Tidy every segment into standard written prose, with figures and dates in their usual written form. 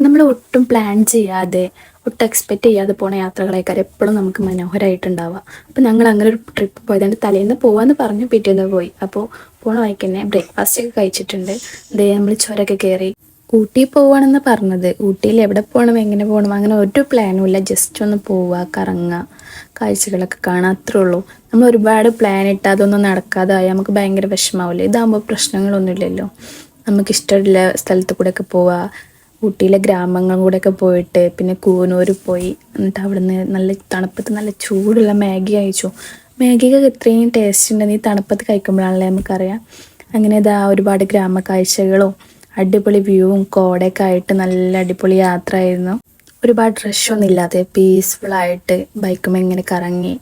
നമ്മൾ ഒട്ടും പ്ലാൻ ചെയ്യാതെ ഒട്ടും എക്സ്പെക്റ്റ് ചെയ്യാതെ പോണ യാത്രകളേക്കാൾ എപ്പോഴും നമുക്ക് മനോഹരമായിട്ടുണ്ടാവുക. അപ്പോൾ ഞങ്ങൾ അങ്ങനെ ഒരു ട്രിപ്പ് പോയതുകൊണ്ട് തലേന്ന് പോകാമെന്ന് പറഞ്ഞു, പിറ്റേന്ന് പോയി. അപ്പോൾ പോണ വഴിക്ക് തന്നെ ബ്രേക്ക്ഫാസ്റ്റ് ഒക്കെ കഴിച്ചിട്ടുണ്ട്. ദേ നമ്മൾ ചുരമൊക്കെ കയറി ഊട്ടി പോവുകയാണെന്ന് പറഞ്ഞത്. ഊട്ടിയിൽ എവിടെ പോകണം, എങ്ങനെ പോകണം, അങ്ങനെ ഒരു പ്ലാനും ഇല്ല. ജസ്റ്റ് ഒന്ന് പോവുക, കറങ്ങുക, കാഴ്ചകളൊക്കെ കാണാൻ, അത്രേ ഉള്ളൂ. നമ്മൾ ഒരുപാട് പ്ലാൻ ഇട്ട് അതൊന്നും നടക്കാതായി നമുക്ക് ഭയങ്കര വിഷമാവില്ലേ. ഇതാകുമ്പോൾ പ്രശ്നങ്ങളൊന്നുമില്ലല്ലോ. നമുക്കിഷ്ടമുള്ള സ്ഥലത്ത് കൂടെയൊക്കെ പോവുക. ഊട്ടിയിലെ ഗ്രാമങ്ങളും കൂടെയൊക്കെ പോയിട്ട് പിന്നെ കൂനൂർ പോയി. എന്നിട്ട് അവിടുന്ന് നല്ല തണുപ്പത്ത് നല്ല ചൂടുള്ള മാഗി കഴിച്ചു. മാഗിക്ക് ഇത്രയും ടേസ്റ്റ് ഉണ്ടെന്ന് ഈ തണുപ്പത്ത് കഴിക്കുമ്പോഴാണല്ലേ നമുക്കറിയാം. അങ്ങനെ ഇതാ ഒരുപാട് ഗ്രാമക്കാഴ്ചകളും അടിപൊളി വ്യൂവും കോടയൊക്കെ ആയിട്ട് നല്ല അടിപൊളി യാത്ര ആയിരുന്നു. ഒരുപാട് റഷൊന്നും ഇല്ലാതെ പീസ്ഫുള്ളായിട്ട് ബൈക്കുമ്പോൾ ഇങ്ങനെ കറങ്ങി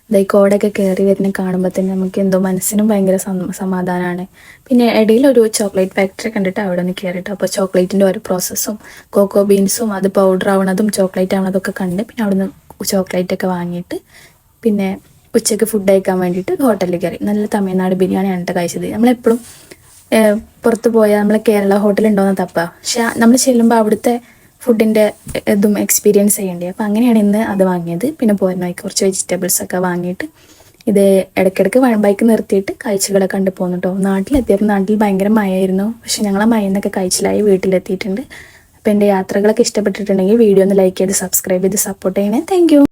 ഇതായി കോടയൊക്കെ കയറി വരുന്ന കാണുമ്പോൾ തന്നെ നമുക്ക് എന്തോ മനസ്സിനും ഭയങ്കര സമാധാനമാണ്. പിന്നെ ഇടയിൽ ഒരു ചോക്ലേറ്റ് ഫാക്ടറി കണ്ടിട്ട് അവിടെ ഒന്ന് കയറിയിട്ട് അപ്പോൾ ചോക്ലേറ്റിൻ്റെ ഓരോ പ്രോസസ്സും കോക്കോ ബീൻസും അത് പൗഡർ ആവണതും ചോക്ലേറ്റ് ആവണതൊക്കെ കണ്ട് പിന്നെ അവിടെ നിന്ന് ചോക്ലേറ്റൊക്കെ വാങ്ങിയിട്ട് പിന്നെ ഉച്ചയ്ക്ക് ഫുഡ് കഴിക്കാൻ വേണ്ടിയിട്ട് ഹോട്ടലിൽ കയറി. നല്ല തമിഴ്നാട് ബിരിയാണിയാണ് കേട്ടോ കഴിച്ചത്. നമ്മളെപ്പോഴും പുറത്ത് പോയാൽ നമ്മൾ കേരള ഹോട്ടലുണ്ടോയെന്ന് തപ്പാ, പക്ഷെ നമ്മൾ ചെല്ലുമ്പോൾ അവിടുത്തെ ഫുഡിൻ്റെ ഇതും എക്സ്പീരിയൻസ് ചെയ്യേണ്ടേ. അപ്പോൾ അങ്ങനെയാണ് ഇന്ന് അത് വാങ്ങിയത്. പിന്നെ പോരുന്നവയ്ക്ക് കുറച്ച് വെജിറ്റബിൾസൊക്കെ വാങ്ങിയിട്ട് ഇത് ഇടയ്ക്കിടയ്ക്ക് ബൈക്ക് നിർത്തിയിട്ട് കാഴ്ചകളൊക്കെ കണ്ടു പോകുന്നു കേട്ടോ. നാട്ടിലെത്തിയപ്പോൾ നാട്ടിൽ ഭയങ്കര മഴയായിരുന്നു, പക്ഷെ ഞങ്ങൾ ആ മഴന്നൊക്കെ കഴിച്ചിലായി വീട്ടിലെത്തിയിട്ടുണ്ട്. അപ്പോൾ എൻ്റെ യാത്രകളൊക്കെ ഇഷ്ടപ്പെട്ടിട്ടുണ്ടെങ്കിൽ വീഡിയോ ഒന്ന് ലൈക്ക് ചെയ്ത് സബ്സ്ക്രൈബ് ചെയ്ത് സപ്പോർട്ട് ചെയ്യണേ. Thank you.